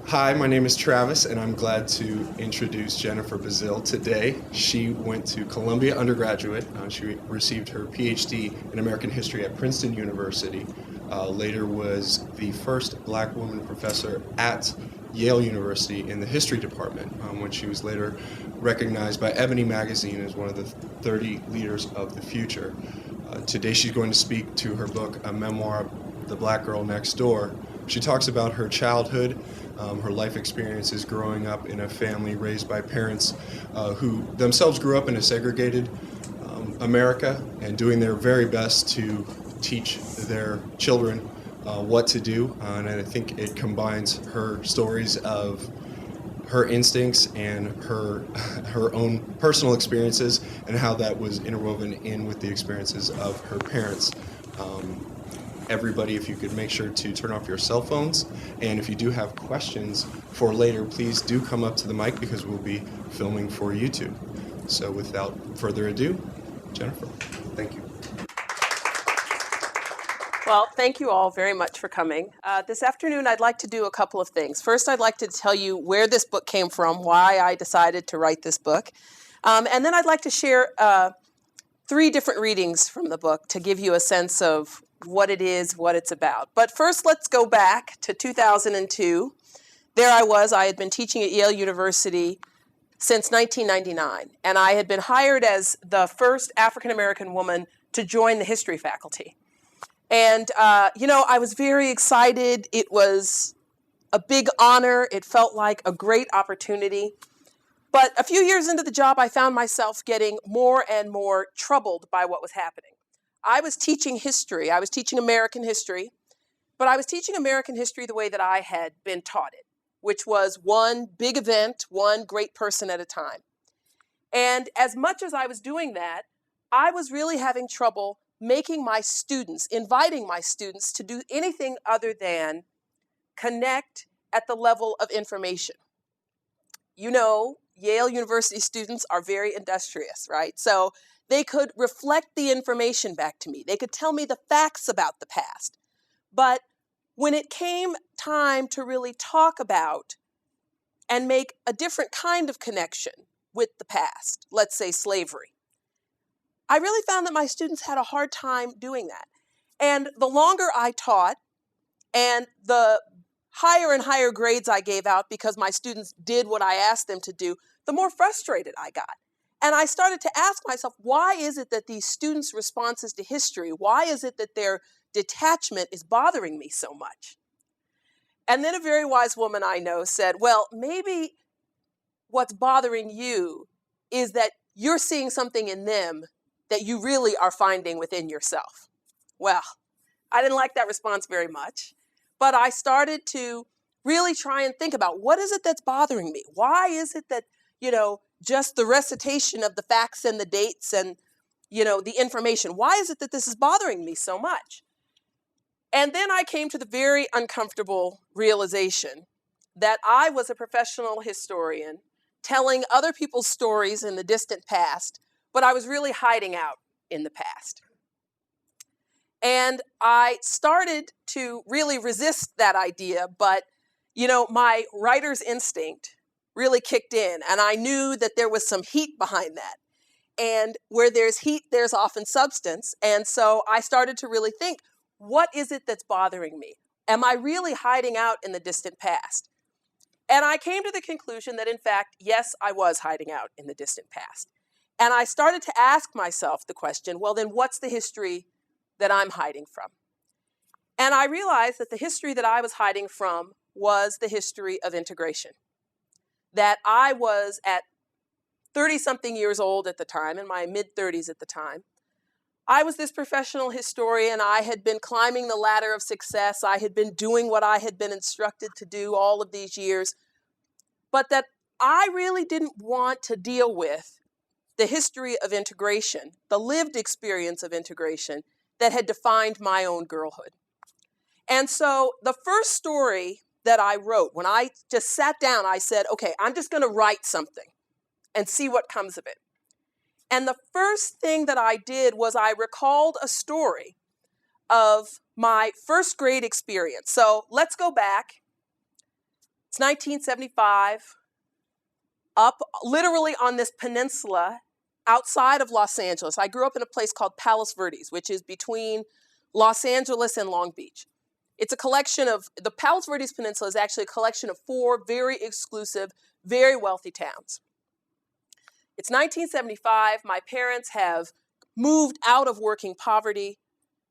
Hi, my name is Travis, and I'm glad to introduce Jennifer Baszile today. She went to Columbia undergraduate. She received her Ph.D. in American history at Princeton University. Later was the first black woman professor at Yale University in the history department, when she was later recognized by Ebony Magazine as one of the 30 leaders of the future. Today she's going to speak to her book, a memoir, The Black Girl Next Door. She talks about her childhood, her life experiences growing up in a family raised by parents who themselves grew up in a segregated America and doing their very best to teach their children what to do. And I think it combines her stories of her instincts and her own personal experiences and how that was interwoven in with the experiences of her parents. Everybody, if you could make sure to turn off your cell phones, and if you do have questions for later, please do come up to the mic because we'll be filming for YouTube. So without further ado, Jennifer, thank you. Well, thank you all very much for coming. This afternoon, I'd like to do a couple of things. First, I'd like to tell you where this book came from, why I decided to write this book. And then I'd like to share 3 different readings from the book to give you a sense of what it is, what it's about. But first, let's go back to 2002. There I had been teaching at Yale University since 1999, and I had been hired as the first African-American woman to join the history faculty. And, I was very excited. It was a big honor. It felt like a great opportunity. But a few years into the job, I found myself getting more and more troubled by what was happening. I was teaching history. I was teaching American history, but I was teaching American history the way that I had been taught it, which was one big event, one great person at a time. And as much as I was doing that, I was really having trouble inviting my students to do anything other than connect at the level of information. You know, Yale University students are very industrious, right? So they could reflect the information back to me. They could tell me the facts about the past. But when it came time to really talk about and make a different kind of connection with the past, let's say slavery, I really found that my students had a hard time doing that. And the longer I taught and the higher and higher grades I gave out because my students did what I asked them to do, the more frustrated I got. And I started to ask myself, why is it that these students' responses to history, why is it that their detachment is bothering me so much? And then a very wise woman I know said, well, maybe what's bothering you is that you're seeing something in them that you really are finding within yourself. Well, I didn't like that response very much, but I started to really try and think about what is it that's bothering me? Why is it that, just the recitation of the facts and the dates and, the information, why is it that this is bothering me so much? And then I came to the very uncomfortable realization that I was a professional historian telling other people's stories in the distant past, but I was really hiding out in the past. And I started to really resist that idea, but, my writer's instinct really kicked in, and I knew that there was some heat behind that. And where there's heat, there's often substance. And so I started to really think, what is it that's bothering me? Am I really hiding out in the distant past? And I came to the conclusion that, in fact, yes, I was hiding out in the distant past. And I started to ask myself the question, well, then what's the history that I'm hiding from? And I realized that the history that I was hiding from was the history of integration. That I was at 30-something years old at the time, in my mid-30s at the time. I was this professional historian. I had been climbing the ladder of success. I had been doing what I had been instructed to do all of these years. But that I really didn't want to deal with the history of integration, the lived experience of integration that had defined my own girlhood. And so the first story that I wrote, when I just sat down, I said, okay, I'm just going to write something and see what comes of it. And the first thing that I did was I recalled a story of my first grade experience. So let's go back It's 1975, up literally on this peninsula outside of Los Angeles. I grew up in a place called Palos Verdes, which is between Los Angeles and Long Beach. It's a collection of, the Palos Verdes Peninsula is actually a collection of 4 very exclusive, very wealthy towns. It's 1975. My parents have moved out of working poverty.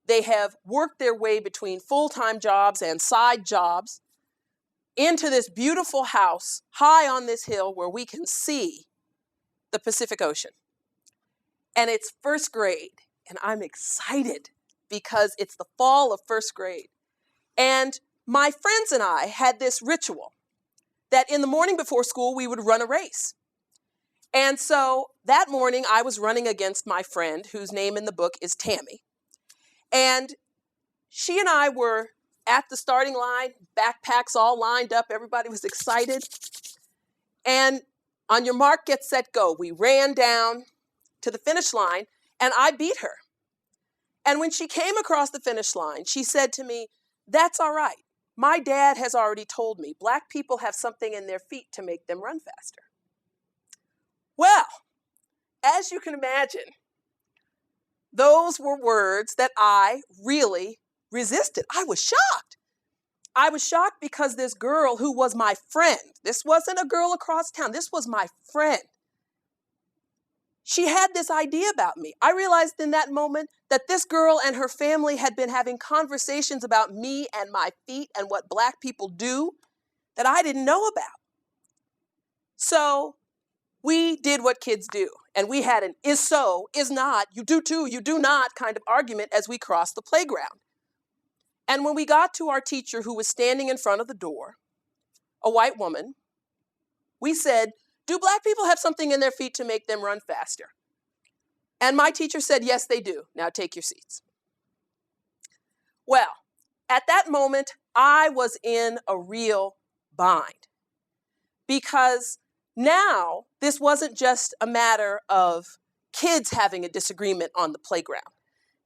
They have worked their way between full-time jobs and side jobs into this beautiful house high on this hill where we can see the Pacific Ocean. And it's first grade, and I'm excited because it's the fall of first grade. And my friends and I had this ritual that in the morning before school, we would run a race. And so that morning, I was running against my friend, whose name in the book is Tammy. And she and I were at the starting line, backpacks all lined up. Everybody was excited. And on your mark, get set, go. We ran down to the finish line, and I beat her. And when she came across the finish line, she said to me, "That's all right. My dad has already told me Black people have something in their feet to make them run faster." Well, as you can imagine, those were words that I really resisted. I was shocked. I was shocked because this girl who was my friend, this wasn't a girl across town, this was my friend. She had this idea about me. I realized in that moment that this girl and her family had been having conversations about me and my feet and what Black people do that I didn't know about. So we did what kids do, and we had an is so, is not, you do too, you do not kind of argument as we crossed the playground. And when we got to our teacher, who was standing in front of the door, a white woman, we said, "Do Black people have something in their feet to make them run faster?" And my teacher said, "Yes, they do. Now take your seats." Well, at that moment, I was in a real bind, because now this wasn't just a matter of kids having a disagreement on the playground.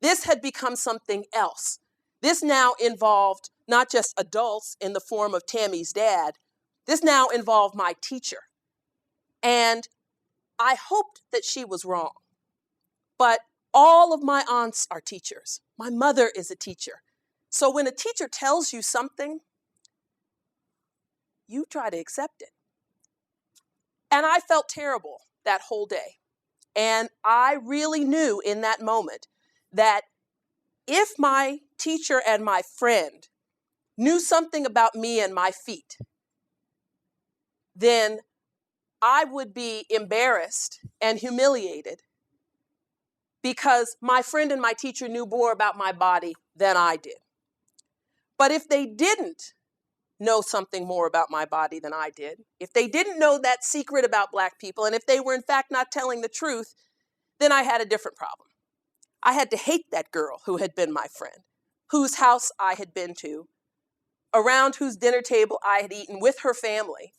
This had become something else. This now involved not just adults in the form of Tammy's dad. This now involved my teacher. And I hoped that she was wrong. But all of my aunts are teachers. My mother is a teacher. So when a teacher tells you something, you try to accept it. And I felt terrible that whole day. And I really knew in that moment that if my teacher and my friend knew something about me and my feet, then I would be embarrassed and humiliated because my friend and my teacher knew more about my body than I did. But if they didn't know something more about my body than I did, if they didn't know that secret about Black people, and if they were in fact not telling the truth, then I had a different problem. I had to hate that girl who had been my friend, whose house I had been to, around whose dinner table I had eaten with her family.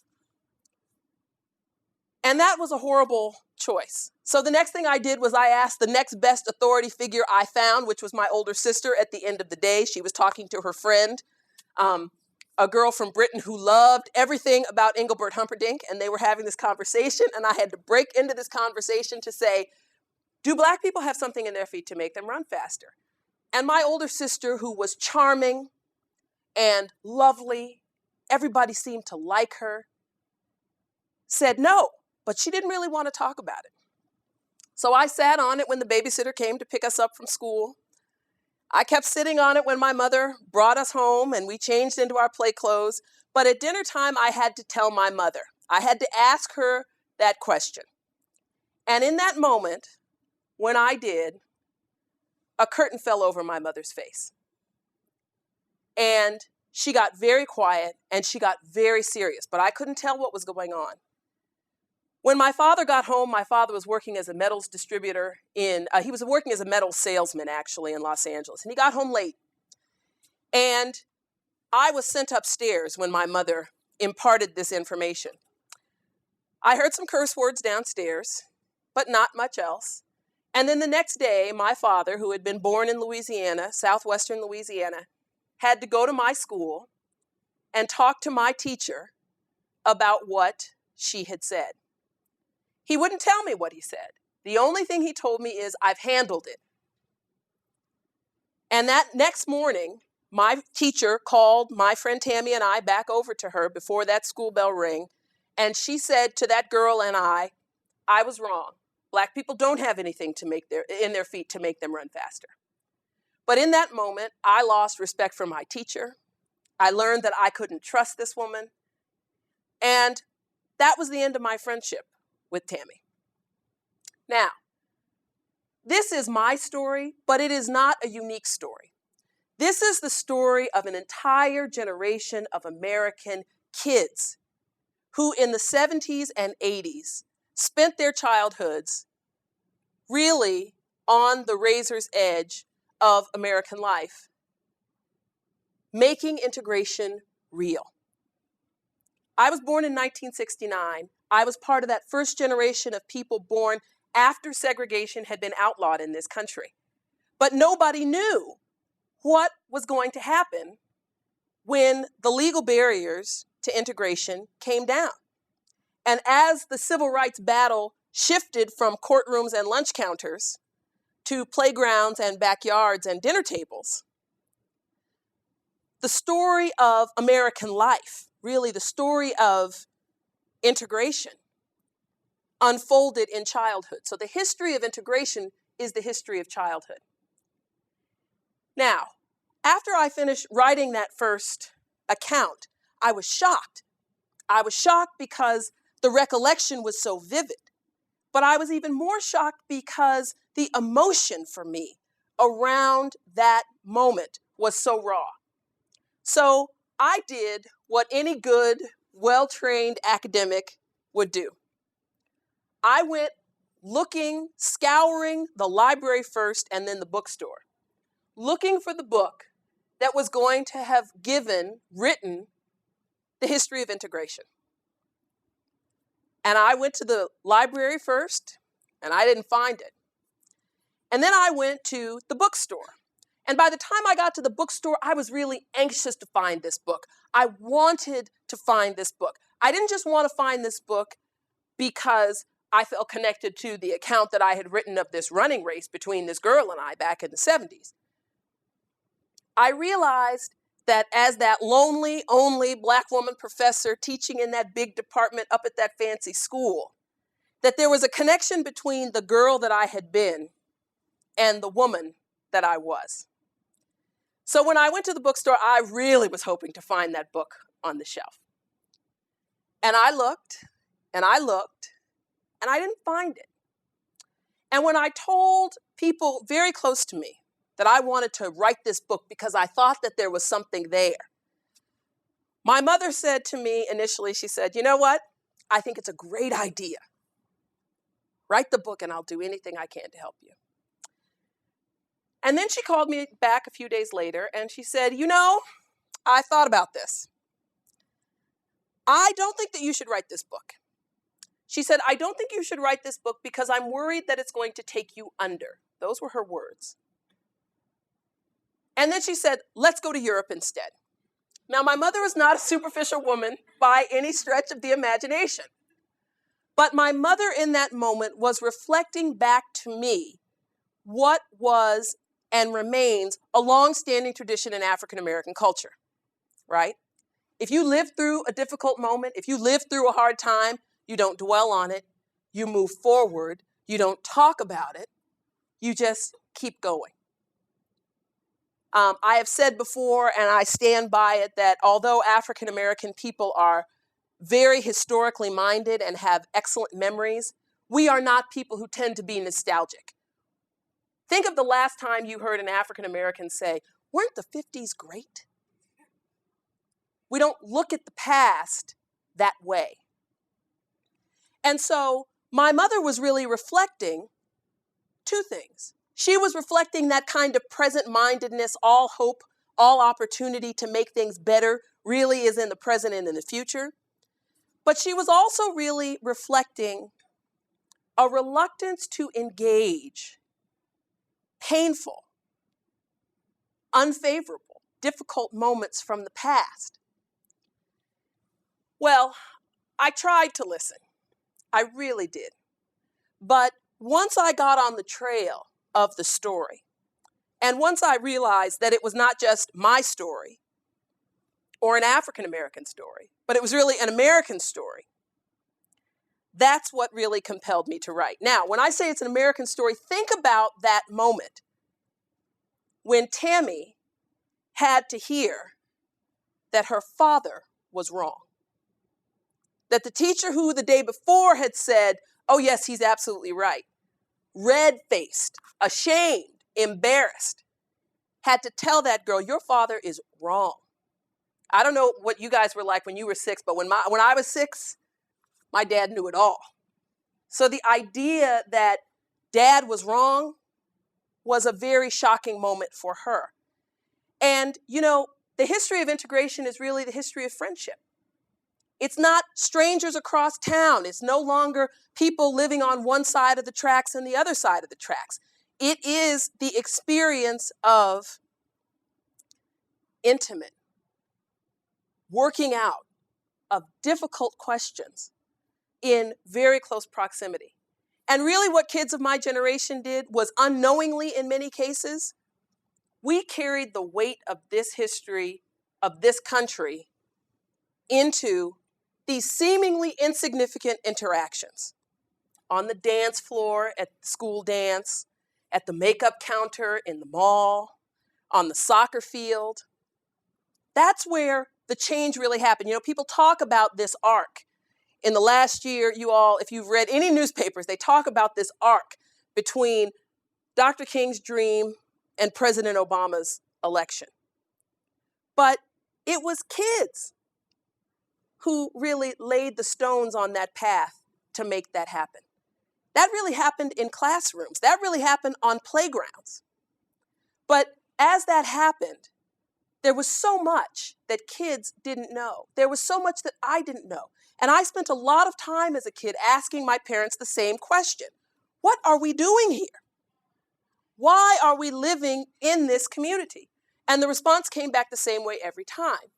And that was a horrible choice. So the next thing I did was I asked the next best authority figure I found, which was my older sister at the end of the day. She was talking to her friend, a girl from Britain who loved everything about Engelbert Humperdinck, and they were having this conversation, and I had to break into this conversation to say, "Do Black people have something in their feet to make them run faster?" And my older sister, who was charming and lovely, everybody seemed to like her, said no, but she didn't really want to talk about it. So I sat on it when the babysitter came to pick us up from school. I kept sitting on it when my mother brought us home and we changed into our play clothes. But at dinner time, I had to tell my mother. I had to ask her that question. And in that moment, when I did, a curtain fell over my mother's face. And she got very quiet and she got very serious, but I couldn't tell what was going on. When my father got home, my father was working as a metals distributor he was working as a metals salesman actually in Los Angeles, and he got home late. And I was sent upstairs when my mother imparted this information. I heard some curse words downstairs, but not much else. And then the next day, my father, who had been born in Louisiana, southwestern Louisiana, had to go to my school and talk to my teacher about what she had said. He wouldn't tell me what he said. The only thing he told me is, I've handled it. And that next morning, my teacher called my friend Tammy and I back over to her before that school bell rang, and she said to that girl and I was wrong. Black people don't have anything in their feet to make them run faster. But in that moment, I lost respect for my teacher. I learned that I couldn't trust this woman. And that was the end of my friendship with Tammy. Now, this is my story, but it is not a unique story. This is the story of an entire generation of American kids who in the 70s and 80s spent their childhoods really on the razor's edge of American life, making integration real. I was born in 1969. I was part of that first generation of people born after segregation had been outlawed in this country. But nobody knew what was going to happen when the legal barriers to integration came down. And as the civil rights battle shifted from courtrooms and lunch counters to playgrounds and backyards and dinner tables, the story of American life, really the story of integration, unfolded in childhood. So the history of integration is the history of childhood. Now, after I finished writing that first account, I was shocked. I was shocked because the recollection was so vivid. But I was even more shocked because the emotion for me around that moment was so raw. So I did what any good, well-trained academic would do. I went looking, scouring the library first and then the bookstore, looking for the book that was going to have written the history of integration. And I went to the library first, and I didn't find it. And then I went to the bookstore. And by the time I got to the bookstore, I was really anxious to find this book. I wanted to find this book. I didn't just want to find this book because I felt connected to the account that I had written of this running race between this girl and I back in the 70s. I realized that as that lonely, only Black woman professor teaching in that big department up at that fancy school, that there was a connection between the girl that I had been and the woman that I was. So when I went to the bookstore, I really was hoping to find that book on the shelf. And I looked, and I looked, and I didn't find it. And when I told people very close to me that I wanted to write this book because I thought that there was something there, my mother said to me initially, she said, you know what? I think it's a great idea. Write the book and I'll do anything I can to help you. And then she called me back a few days later and she said, you know, I thought about this. I don't think that you should write this book. She said, I don't think you should write this book because I'm worried that it's going to take you under. Those were her words. And then she said, let's go to Europe instead. Now, my mother was not a superficial woman by any stretch of the imagination. But my mother in that moment was reflecting back to me what was and remains a long-standing tradition in African American culture, right? If you live through a difficult moment, if you live through a hard time, you don't dwell on it, you move forward, you don't talk about it, you just keep going. I have said before, and I stand by it, that although African American people are very historically minded and have excellent memories, we are not people who tend to be nostalgic. Think of the last time you heard an African American say, weren't the 50s great? We don't look at the past that way. And so my mother was really reflecting two things. She was reflecting that kind of present-mindedness, all hope, all opportunity to make things better really is in the present and in the future. But she was also really reflecting a reluctance to engage painful, unfavorable, difficult moments from the past. Well, I tried to listen. I really did. But once I got on the trail of the story, and once I realized that it was not just my story or an African American story, but it was really an American story, that's what really compelled me to write. Now, when I say it's an American story, think about that moment when Tammy had to hear that her father was wrong. That the teacher who the day before had said, oh yes, he's absolutely right, red-faced, ashamed, embarrassed, had to tell that girl, your father is wrong. I don't know what you guys were like when you were 6, but when I was 6, my dad knew it all. So the idea that dad was wrong was a very shocking moment for her. And, you know, the history of integration is really the history of friendship. It's not strangers across town. It's no longer people living on one side of the tracks and the other side of the tracks. It is the experience of intimate, working out of difficult questions in very close proximity. And really what kids of my generation did was unknowingly, in many cases, we carried the weight of this history of this country into these seemingly insignificant interactions on the dance floor, at the school dance, at the makeup counter in the mall, on the soccer field. That's where the change really happened. You know, people talk about this arc. In the last year, you all, if you've read any newspapers, they talk about this arc between Dr. King's dream and President Obama's election. But it was kids who really laid the stones on that path to make that happen. That really happened in classrooms. That really happened on playgrounds. But as that happened, there was so much that kids didn't know. There was so much that I didn't know. And I spent a lot of time as a kid asking my parents the same question. What are we doing here? Why are we living in this community? And the response came back the same way every time.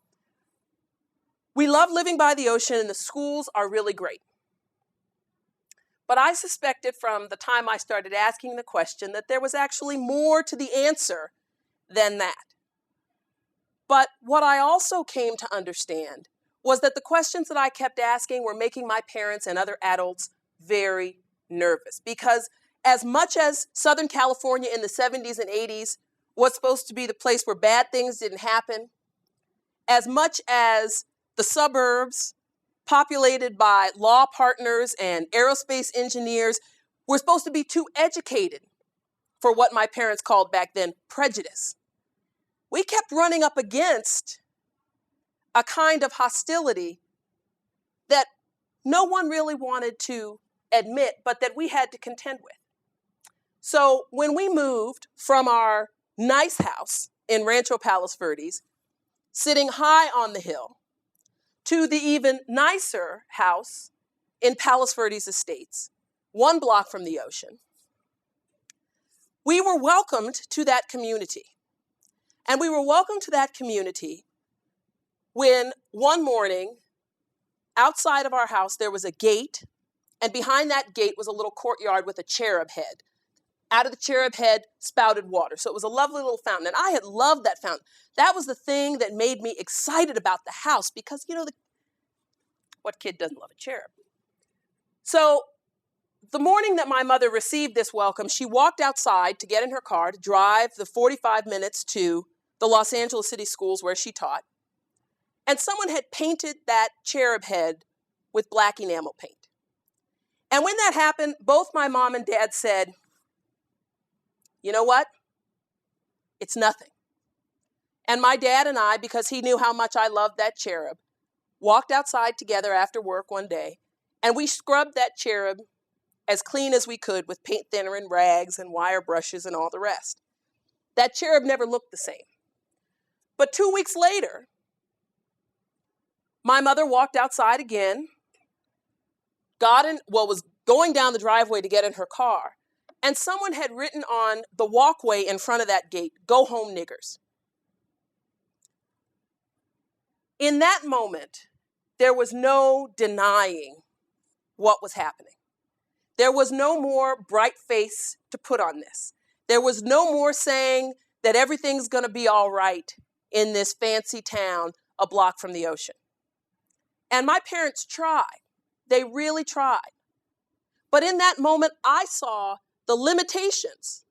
We love living by the ocean and the schools are really great. But I suspected from the time I started asking the question that there was actually more to the answer than that. But what I also came to understand was that the questions that I kept asking were making my parents and other adults very nervous. Because as much as Southern California in the 70s and 80s was supposed to be the place where bad things didn't happen, as much as the suburbs, populated by law partners and aerospace engineers, were supposed to be too educated for what my parents called back then prejudice, we kept running up against a kind of hostility that no one really wanted to admit, but that we had to contend with. So when we moved from our nice house in Rancho Palos Verdes, sitting high on the hill, to the even nicer house in Palos Verdes Estates, 1 block from the ocean, we were welcomed to that community. And we were welcomed to that community when one morning, outside of our house, there was a gate, and behind that gate was a little courtyard with a cherub head. Out of the cherub head spouted water. So it was a lovely little fountain, and I had loved that fountain. That was the thing that made me excited about the house because, you know, what kid doesn't love a cherub? So the morning that my mother received this welcome, she walked outside to get in her car to drive the 45 minutes to the Los Angeles City Schools where she taught. And someone had painted that cherub head with black enamel paint. And when that happened, both my mom and dad said, you know what? It's nothing. And my dad and I, because he knew how much I loved that cherub, walked outside together after work one day, and we scrubbed that cherub as clean as we could with paint thinner and rags and wire brushes and all the rest. That cherub never looked the same. But 2 weeks later, my mother walked outside again, was going down the driveway to get in her car, and someone had written on the walkway in front of that gate, "Go home, niggers." In that moment, there was no denying what was happening. There was no more bright face to put on this. There was no more saying that everything's going to be all right in this fancy town a block from the ocean. And my parents tried. They really tried. But in that moment, I saw the limitations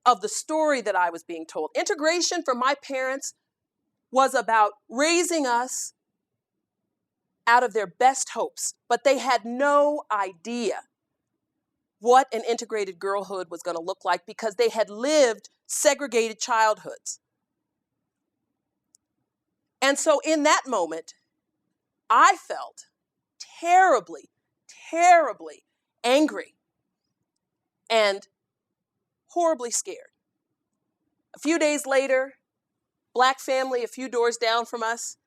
of the story that I was being told. Integration for my parents was about raising us out of their best hopes, but they had no idea what an integrated girlhood was going to look like because they had lived segregated childhoods. And so in that moment, I felt terribly, terribly angry and horribly scared. A few days later, Black family a few doors down from us,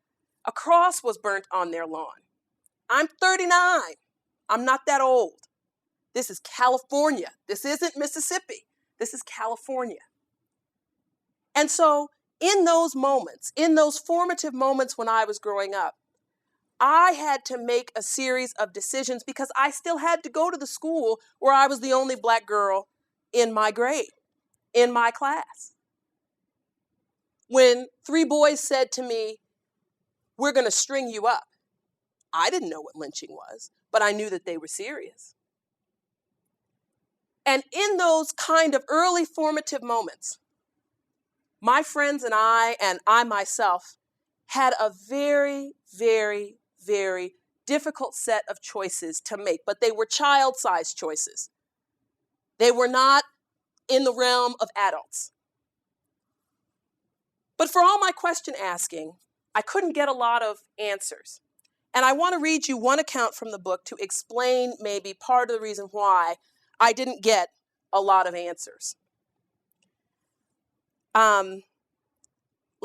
a cross was burnt on their lawn. I'm 39. I'm not that old. This is California. This isn't Mississippi. This is California. And so in those moments, in those formative moments when I was growing up, I had to make a series of decisions because I still had to go to the school where I was the only Black girl in my grade, in my class. When 3 boys said to me, "We're going to string you up," I didn't know what lynching was, but I knew that they were serious. And in those kind of early formative moments, my friends and I myself, had a very, very, very difficult set of choices to make, but they were child-sized choices. They were not in the realm of adults. But for all my question asking, I couldn't get a lot of answers. And I want to read you one account from the book to explain maybe part of the reason why I didn't get a lot of answers. Let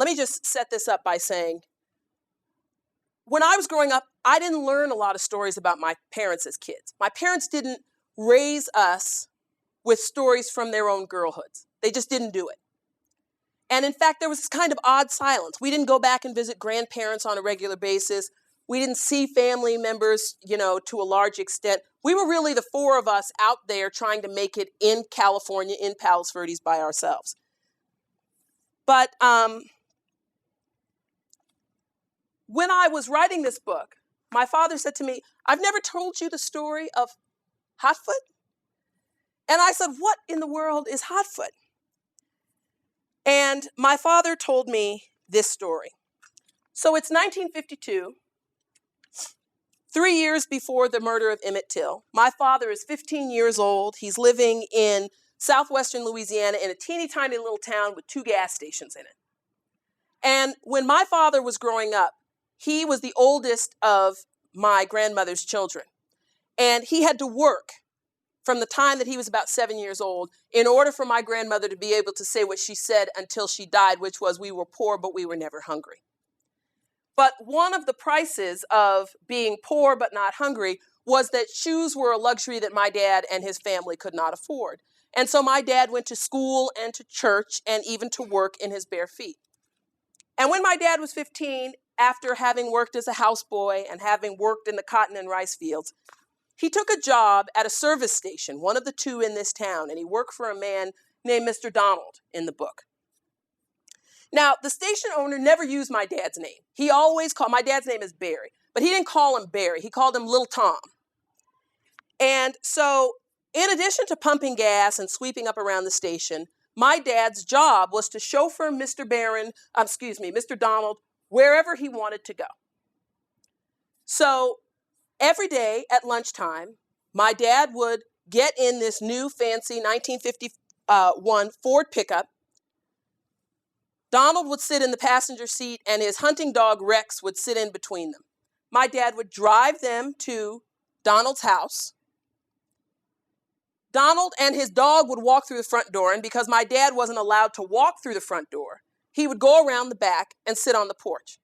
me just set this up by saying, when I was growing up, I didn't learn a lot of stories about my parents as kids. My parents didn't raise us with stories from their own girlhoods. They just didn't do it. And in fact, there was this kind of odd silence. We didn't go back and visit grandparents on a regular basis. We didn't see family members, to a large extent. We were really the 4 of us out there trying to make it in California, in Palos Verdes by ourselves. But when I was writing this book, my father said to me, "I've never told you the story of Hotfoot." And I said, "What in the world is Hotfoot?" And my father told me this story. So it's 1952. 3 years before the murder of Emmett Till. My father is 15 years old. He's living in southwestern Louisiana in a teeny tiny little town with 2 gas stations in it. And when my father was growing up, he was the oldest of my grandmother's children. And he had to work from the time that he was about 7 years old in order for my grandmother to be able to say what she said until she died, which was, "We were poor, but we were never hungry." But one of the prices of being poor but not hungry was that shoes were a luxury that my dad and his family could not afford. And so my dad went to school and to church and even to work in his bare feet. And when my dad was 15, after having worked as a houseboy and having worked in the cotton and rice fields, he took a job at a service station, one of the 2 in this town, and he worked for a man named Mr. Donald in the book. Now, the station owner never used my dad's name. He always called, my dad's name is Barry, but he didn't call him Barry. He called him Little Tom. And so in addition to pumping gas and sweeping up around the station, my dad's job was to chauffeur Mr. Donald, wherever he wanted to go. So every day at lunchtime, my dad would get in this new fancy 1951 Ford pickup. Donald would sit in the passenger seat and his hunting dog Rex would sit in between them. My dad would drive them to Donald's house. Donald and his dog would walk through the front door, and because my dad wasn't allowed to walk through the front door, he would go around the back and sit on the porch.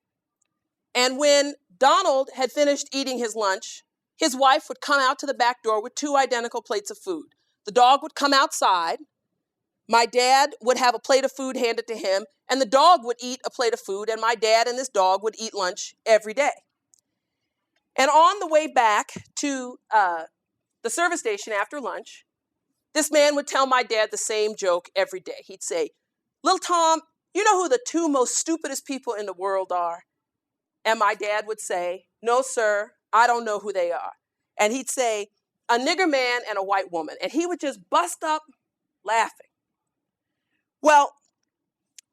And when Donald had finished eating his lunch, his wife would come out to the back door with 2 identical plates of food. The dog would come outside. My dad would have a plate of food handed to him, and the dog would eat a plate of food, and my dad and this dog would eat lunch every day. And on the way back to the service station after lunch, this man would tell my dad the same joke every day. He'd say, "Little Tom, you know who the two most stupidest people in the world are?" And my dad would say, "No, sir, I don't know who they are." And he'd say, "A nigger man and a white woman." And he would just bust up laughing. Well,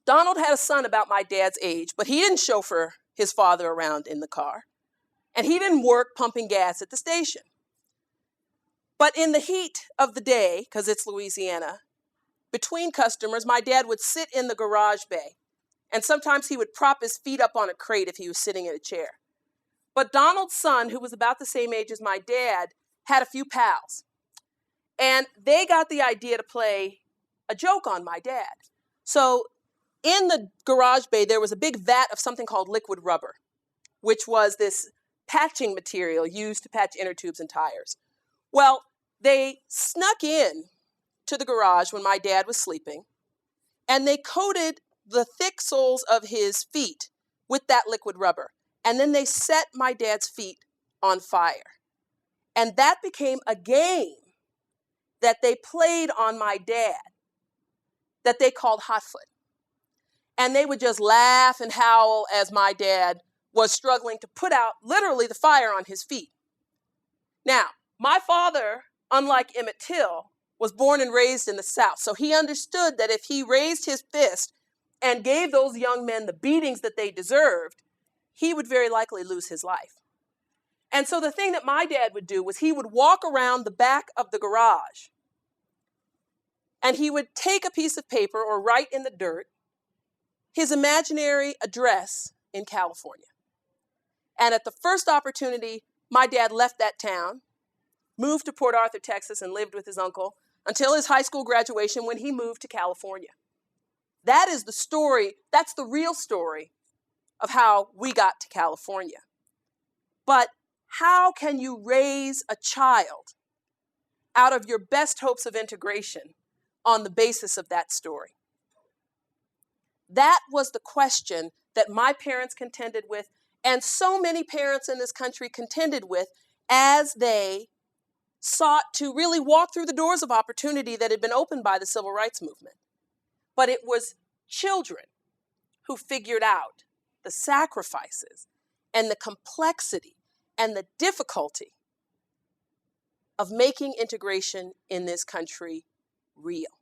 Donald had a son about my dad's age, but he didn't chauffeur his father around in the car. And he didn't work pumping gas at the station. But in the heat of the day, because it's Louisiana, between customers, my dad would sit in the garage bay. And sometimes he would prop his feet up on a crate if he was sitting in a chair. But Donald's son, who was about the same age as my dad, had a few pals. And they got the idea to play a joke on my dad. So in the garage bay, there was a big vat of something called liquid rubber, which was this patching material used to patch inner tubes and tires. Well, they snuck in to the garage when my dad was sleeping, and they coated the thick soles of his feet with that liquid rubber. And then they set my dad's feet on fire. And that became a game that they played on my dad that they called Hot Foot. And they would just laugh and howl as my dad was struggling to put out literally the fire on his feet. Now, my father, unlike Emmett Till, was born and raised in the South. So he understood that if he raised his fist and gave those young men the beatings that they deserved, he would very likely lose his life. And so the thing that my dad would do was he would walk around the back of the garage and he would take a piece of paper or write in the dirt his imaginary address in California. And at the first opportunity, my dad left that town, moved to Port Arthur, Texas, and lived with his uncle until his high school graduation when he moved to California. That is the story, that's the real story of how we got to California. But how can you raise a child out of your best hopes of integration on the basis of that story? That was the question that my parents contended with, and so many parents in this country contended with as they sought to really walk through the doors of opportunity that had been opened by the civil rights movement. But it was children who figured out the sacrifices and the complexity and the difficulty of making integration in this country real.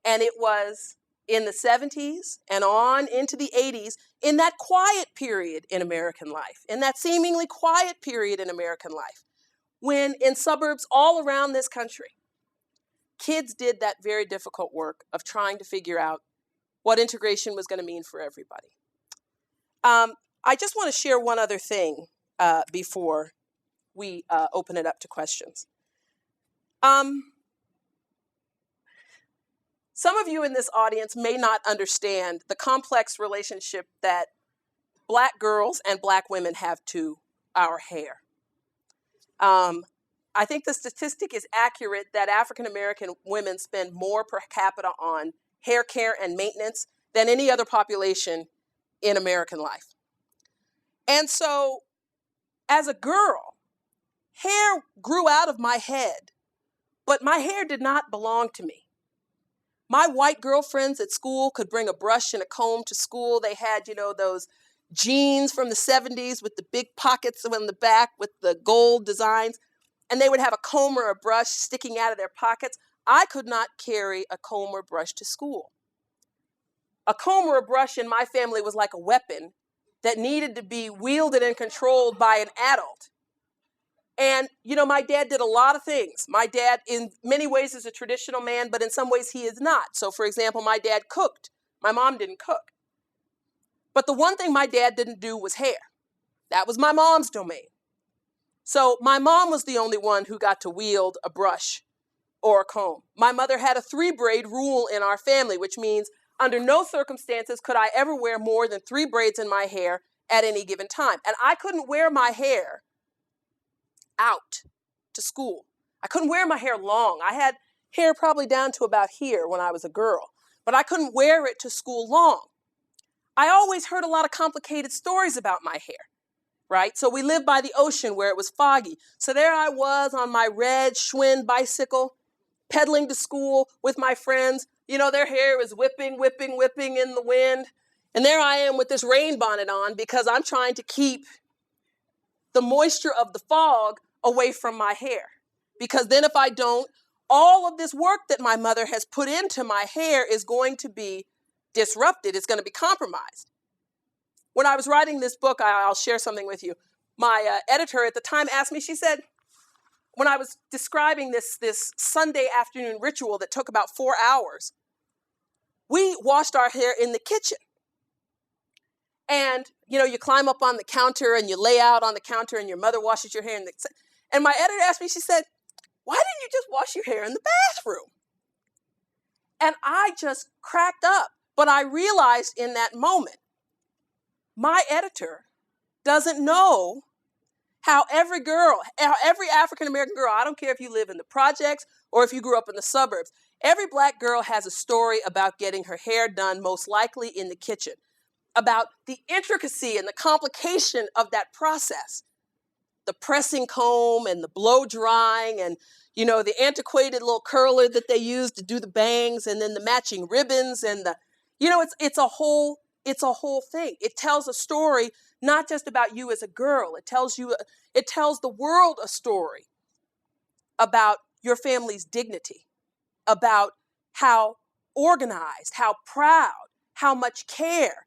And it was in the 70s and on into the 80s, in that quiet period in American life, in that seemingly quiet period in American life, when in suburbs all around this country, kids did that very difficult work of trying to figure out what integration was going to mean for everybody. I just want to share one other thing before we open it up to questions. Some of you in this audience may not understand the complex relationship that Black girls and Black women have to our hair. I think the statistic is accurate that African American women spend more per capita on hair care and maintenance than any other population in American life. And so, as a girl, hair grew out of my head, but my hair did not belong to me. My white girlfriends at school could bring a brush and a comb to school. They had, those jeans from the 70s with the big pockets on the back with the gold designs, and they would have a comb or a brush sticking out of their pockets. I could not carry a comb or brush to school. A comb or a brush in my family was like a weapon that needed to be wielded and controlled by an adult. And, my dad did a lot of things. My dad, in many ways, is a traditional man, but in some ways he is not. So, for example, my dad cooked. My mom didn't cook. But the one thing my dad didn't do was hair. That was my mom's domain. So my mom was the only one who got to wield a brush or a comb. My mother had a 3-braid rule in our family, which means under no circumstances could I ever wear more than 3 braids in my hair at any given time. And I couldn't wear my hair out to school. I couldn't wear my hair long. I had hair probably down to about here when I was a girl, but I couldn't wear it to school long. I always heard a lot of complicated stories about my hair, right? So we lived by the ocean where it was foggy. So there I was on my red Schwinn bicycle, pedaling to school with my friends. You know, their hair was whipping, whipping, whipping in the wind. And there I am with this rain bonnet on because I'm trying to keep the moisture of the fog away from my hair. Because then if I don't, all of this work that my mother has put into my hair is going to be disrupted. It's going to be compromised. When I was writing this book, I'll share something with you. My editor at the time asked me, she said, when I was describing this Sunday afternoon ritual that took about 4 hours, we washed our hair in the kitchen. And, you know, you climb up on the counter and you lay out on the counter and your mother washes your hair. And my editor asked me, she said, why didn't you just wash your hair in the bathroom? And I just cracked up. But I realized in that moment, my editor doesn't know how every African-American girl, I don't care if you live in the projects or if you grew up in the suburbs, every black girl has a story about getting her hair done, most likely in the kitchen, about the intricacy and the complication of that process. The pressing comb and the blow drying and, you know, the antiquated little curler that they use to do the bangs and then the matching ribbons and the, you know, it's a whole thing. It tells a story not just about you as a girl. It tells the world a story about your family's dignity, about how organized, how proud, how much care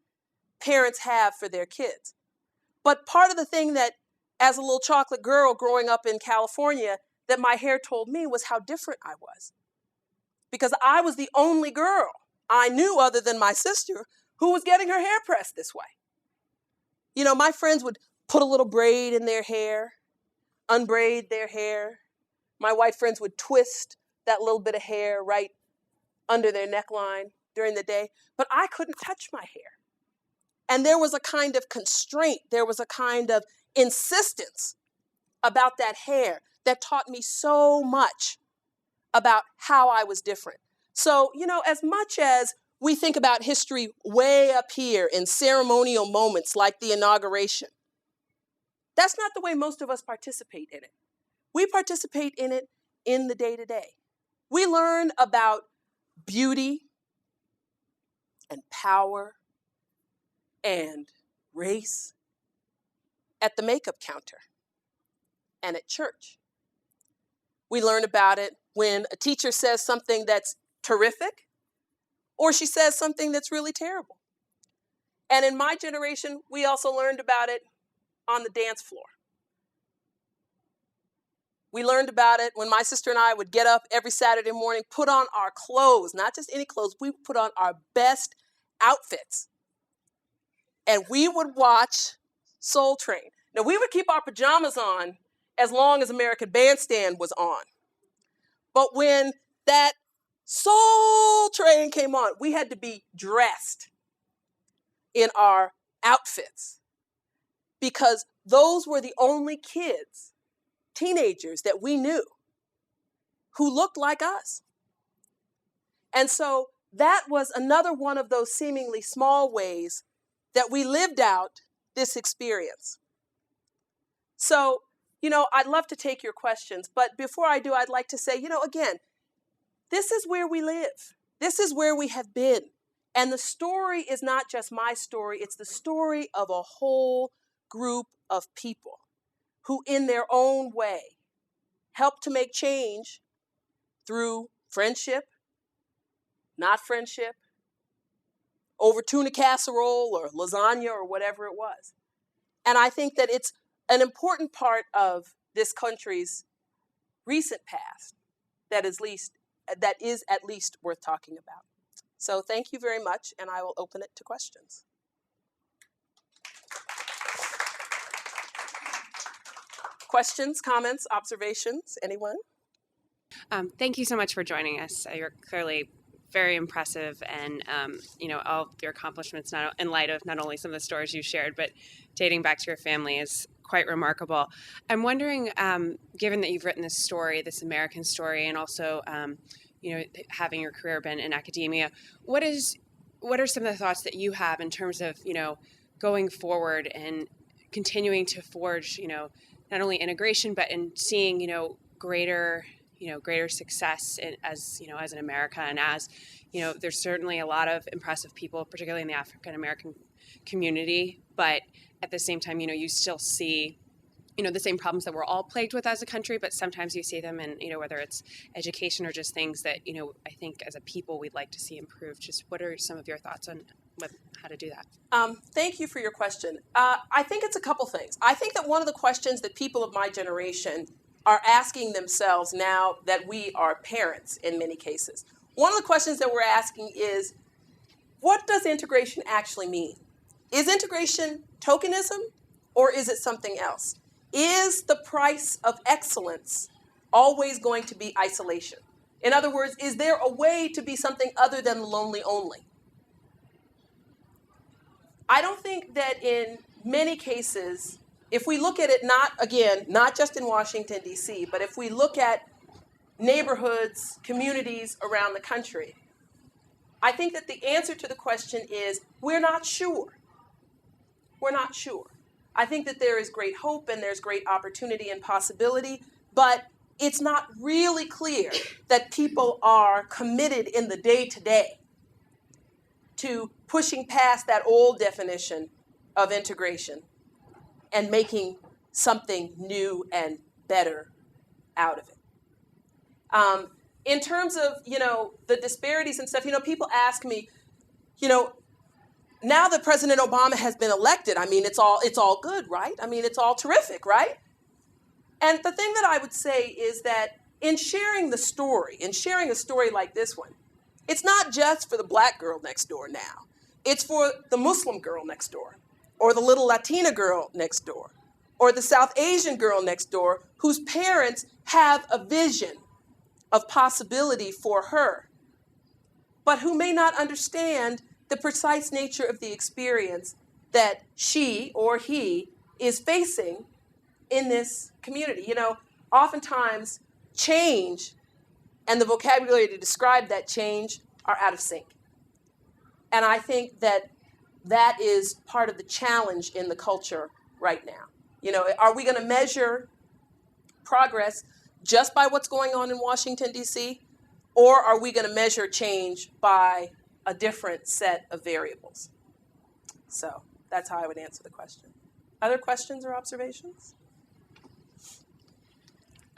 parents have for their kids. But part of the thing that, as a little chocolate girl growing up in California, that my hair told me was how different I was. Because I was the only girl I knew other than my sister who was getting her hair pressed this way. You know, my friends would put a little braid in their hair, unbraid their hair. My white friends would twist that little bit of hair right under their neckline during the day, but I couldn't touch my hair. And there was a kind of constraint, there was a kind of insistence about that hair that taught me so much about how I was different. So, you know, as much as we think about history way up here in ceremonial moments like the inauguration, that's not the way most of us participate in it. We participate in it in the day-to-day. We learn about beauty and power and race at the makeup counter and at church. We learn about it when a teacher says something that's terrific or she says something that's really terrible. And in my generation, we also learned about it on the dance floor. We learned about it when my sister and I would get up every Saturday morning, put on our clothes, not just any clothes, we would put on our best outfits. And we would watch Soul Train. Now, we would keep our pajamas on as long as American Bandstand was on. But when that Soul Train came on, we had to be dressed in our outfits because those were the only kids, teenagers that we knew who looked like us. And so that was another one of those seemingly small ways that we lived out this experience. So, you know, I'd love to take your questions, but before I do, I'd like to say, you know, again, this is where we live. This is where we have been. And the story is not just my story, it's the story of a whole group of people who, in their own way, help to make change through friendship, not friendship, over tuna casserole or lasagna or whatever it was. And I think that it's an important part of this country's recent past that is at least worth talking about. So thank you very much, and I will open it to questions. Questions, comments, observations, anyone? Thank you so much for joining us. You're clearly very impressive, and you know, all of your accomplishments, in light of not only some of the stories you shared, but dating back to your family is quite remarkable. I'm wondering, given that you've written this story, this American story, and also you know, having your career been in academia, what are some of the thoughts that you have in terms of, you know, going forward and continuing to forge, not only integration, but in seeing, greater success as an America, and as, there's certainly a lot of impressive people, particularly in the African American community, but at the same time, you still see, the same problems that we're all plagued with as a country, but sometimes you see them in, whether it's education or just things that, I think as a people we'd like to see improved. Just what are some of your thoughts on how to do that? Thank you for your question. I think it's a couple things. I think that one of the questions that people of my generation are asking themselves now that we are parents in many cases, one of the questions that we're asking is, what does integration actually mean? Is integration tokenism, or is it something else? Is the price of excellence always going to be isolation? In other words, is there a way to be something other than lonely only? I don't think that in many cases, if we look at it not just in Washington, D.C., but if we look at neighborhoods, communities around the country, I think that the answer to the question is we're not sure. We're not sure. I think that there is great hope and there's great opportunity and possibility, but it's not really clear that people are committed in the day-to-day to pushing past that old definition of integration and making something new and better out of it. In terms of, the disparities and stuff, people ask me, now that President Obama has been elected, it's all good, right? It's all terrific, right? And the thing that I would say is that in sharing a story like this one, it's not just for the black girl next door now. It's for the Muslim girl next door, or the little Latina girl next door, or the South Asian girl next door whose parents have a vision of possibility for her, but who may not understand the precise nature of the experience that she or he is facing in this community. Oftentimes change and the vocabulary to describe that change are out of sync. And I think that that is part of the challenge in the culture right now. Are we going to measure progress just by what's going on in Washington, D.C., or are we going to measure change by a different set of variables? So that's how I would answer the question. Other questions or observations?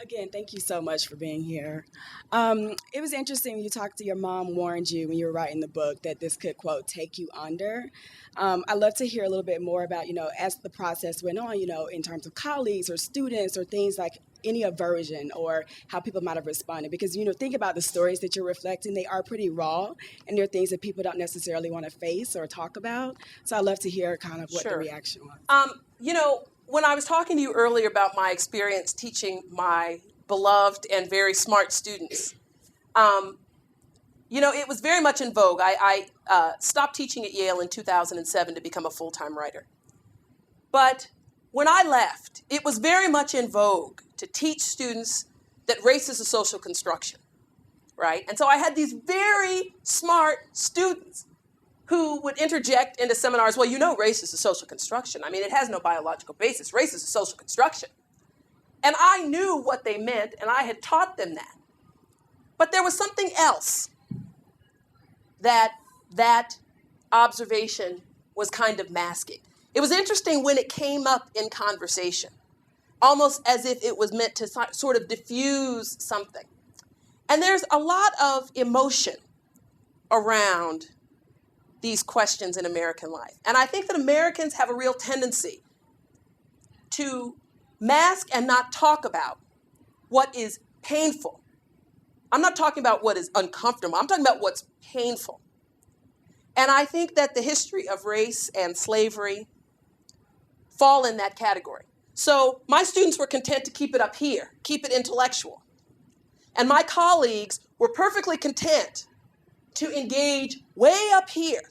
Again, thank you so much for being here. It was interesting when you talked to your mom warned you when you were writing the book that this could, quote, take you under. I'd love to hear a little bit more about, as the process went on, in terms of colleagues or students or things like any aversion or how people might have responded. Because, think about the stories that you're reflecting. They are pretty raw, and they're things that people don't necessarily want to face or talk about. So I'd love to hear kind of what the reaction was. When I was talking to you earlier about my experience teaching my beloved and very smart students, it was very much in vogue. I stopped teaching at Yale in 2007 to become a full-time writer. But when I left, it was very much in vogue to teach students that race is a social construction, right? And so I had these very smart students who would interject into seminars, well, race is a social construction. It has no biological basis. Race is a social construction. And I knew what they meant, and I had taught them that. But there was something else that observation was kind of masking. It was interesting when it came up in conversation, almost as if it was meant to sort of diffuse something. And there's a lot of emotion around these questions in American life. And I think that Americans have a real tendency to mask and not talk about what is painful. I'm not talking about what is uncomfortable. I'm talking about what's painful. And I think that the history of race and slavery fall in that category. So my students were content to keep it up here, keep it intellectual. And my colleagues were perfectly content to engage way up here.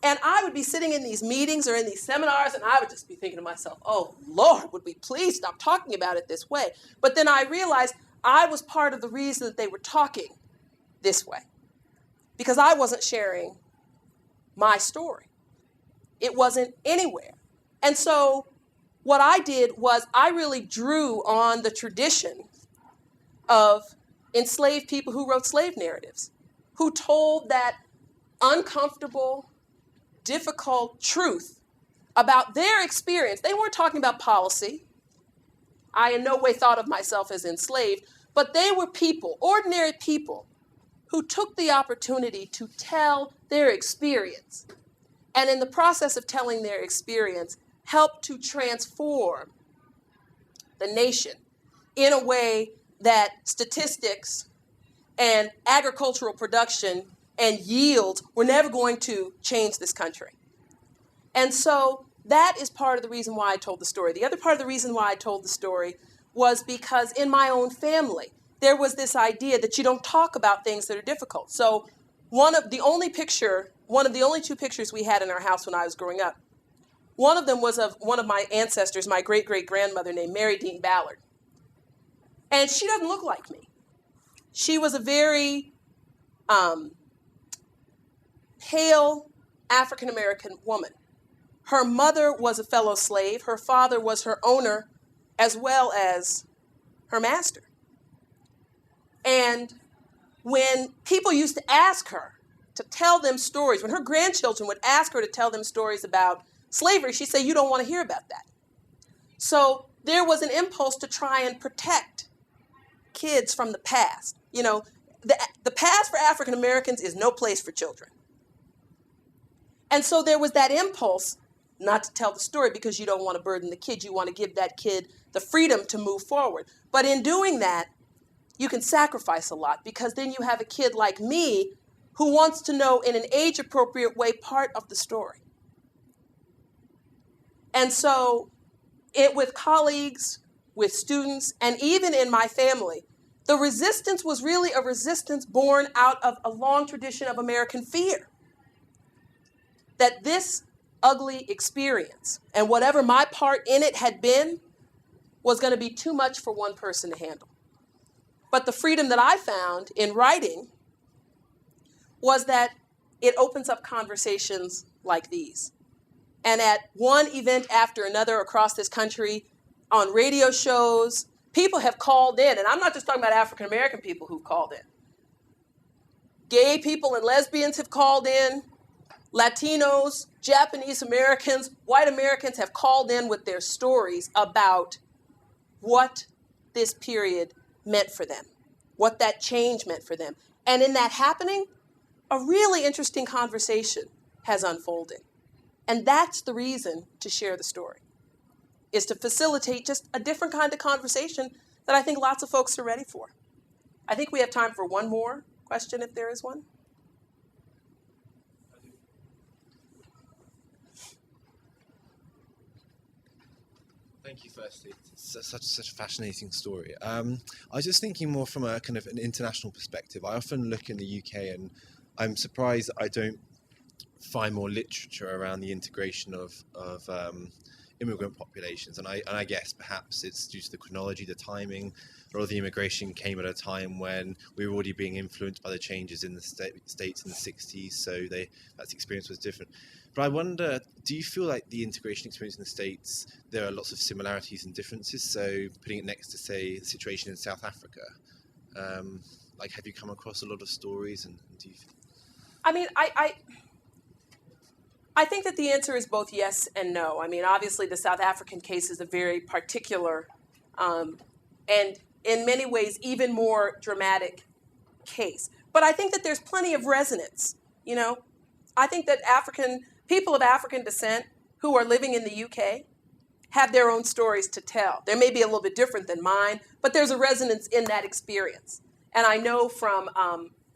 And I would be sitting in these meetings or in these seminars, and I would just be thinking to myself, oh, Lord, would we please stop talking about it this way? But then I realized I was part of the reason that they were talking this way, because I wasn't sharing my story. It wasn't anywhere And so what I did was I really drew on the tradition of enslaved people who wrote slave narratives, who told that uncomfortable, difficult truth about their experience. They weren't talking about policy. I in no way thought of myself as enslaved, but they were people, ordinary people, who took the opportunity to tell their experience. And in the process of telling their experience, helped to transform the nation in a way that statistics and agricultural production and yield were never going to change this country. And so that is part of the reason why I told the story. The other part of the reason why I told the story was because in my own family, there was this idea that you don't talk about things that are difficult. So one of the only two pictures we had in our house when I was growing up, one of them was of one of my ancestors, my great-great-grandmother named Mary Dean Ballard. And she doesn't look like me. She was a very pale African-American woman. Her mother was a fellow slave. Her father was her owner as well as her master. And when people used to ask her to tell them stories, when her grandchildren would ask her to tell them stories about slavery, she'd say, "You don't want to hear about that." So there was an impulse to try and protect kids from the past. You know, the past for African Americans is no place for children. And so there was that impulse not to tell the story because you don't want to burden the kid. You want to give that kid the freedom to move forward. But in doing that, you can sacrifice a lot because then you have a kid like me who wants to know in an age-appropriate way part of the story. And so with colleagues, with students, and even in my family, the resistance was really a resistance born out of a long tradition of American fear. That this ugly experience and whatever my part in it had been was going to be too much for one person to handle. But the freedom that I found in writing was that it opens up conversations like these. And at one event after another across this country, on radio shows, people have called in, and I'm not just talking about African American people who've called in. Gay people and lesbians have called in. Latinos, Japanese Americans, white Americans have called in with their stories about what this period meant for them, what that change meant for them. And in that happening, a really interesting conversation has unfolded. And that's the reason to share the story, is to facilitate just a different kind of conversation that I think lots of folks are ready for. I think we have time for one more question if there is one. Thank you, firstly. It's such a fascinating story. I was just thinking more from a kind of an international perspective. I often look in the UK and I'm surprised I don't find more literature around the integration of immigrant populations. And I guess perhaps it's due to the chronology, the timing. A lot of the immigration came at a time when we were already being influenced by the changes in the States in the 60s, so that experience was different. But I wonder, do you feel like the integration experience in the States, there are lots of similarities and differences? So putting it next to, say, the situation in South Africa, have you come across a lot of stories? And do you... I mean, I think that the answer is both yes and no. I mean, obviously, the South African case is a very particular and in many ways even more dramatic case. But I think that there's plenty of resonance, you know. I think that people of African descent who are living in the UK have their own stories to tell. They may be a little bit different than mine, but there's a resonance in that experience. And I know from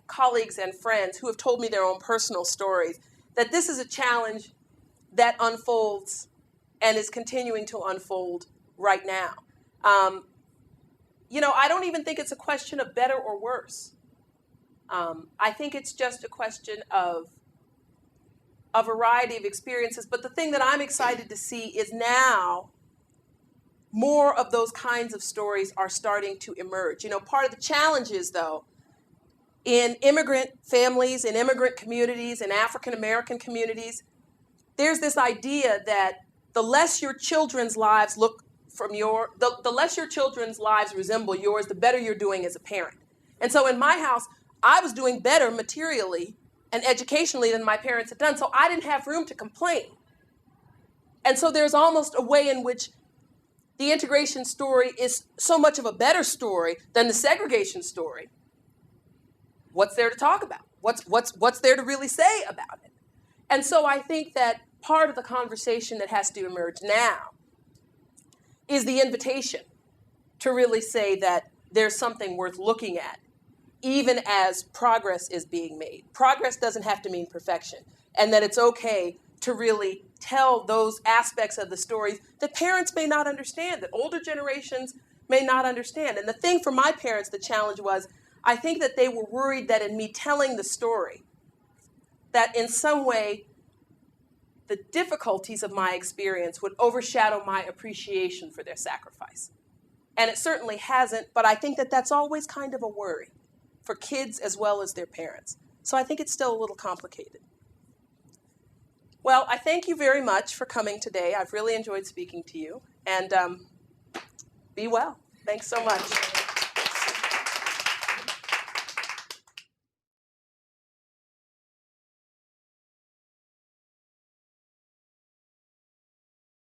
colleagues and friends who have told me their own personal stories that this is a challenge that unfolds and is continuing to unfold right now. I don't even think it's a question of better or worse. I think it's just a question of a variety of experiences. But the thing that I'm excited to see is now more of those kinds of stories are starting to emerge. You know, part of the challenge is, though, in immigrant families, in immigrant communities, in African American communities, there's this idea that the less your children's lives look from the less your children's lives resemble yours, the better you're doing as a parent. And so in my house, I was doing better materially and educationally than my parents had done, so I didn't have room to complain. And so there's almost a way in which the integration story is so much of a better story than the segregation story. What's there to talk about? What's there to really say about it? And so I think that part of the conversation that has to emerge now is the invitation to really say that there's something worth looking at, even as progress is being made. Progress doesn't have to mean perfection, and that it's okay to really tell those aspects of the stories that parents may not understand, that older generations may not understand. And the thing for my parents, the challenge was, I think that they were worried that in me telling the story, that in some way, the difficulties of my experience would overshadow my appreciation for their sacrifice. And it certainly hasn't, but I think that that's always kind of a worry for kids as well as their parents. So I think it's still a little complicated. Well, I thank you very much for coming today. I've really enjoyed speaking to you. And be well. Thanks so much.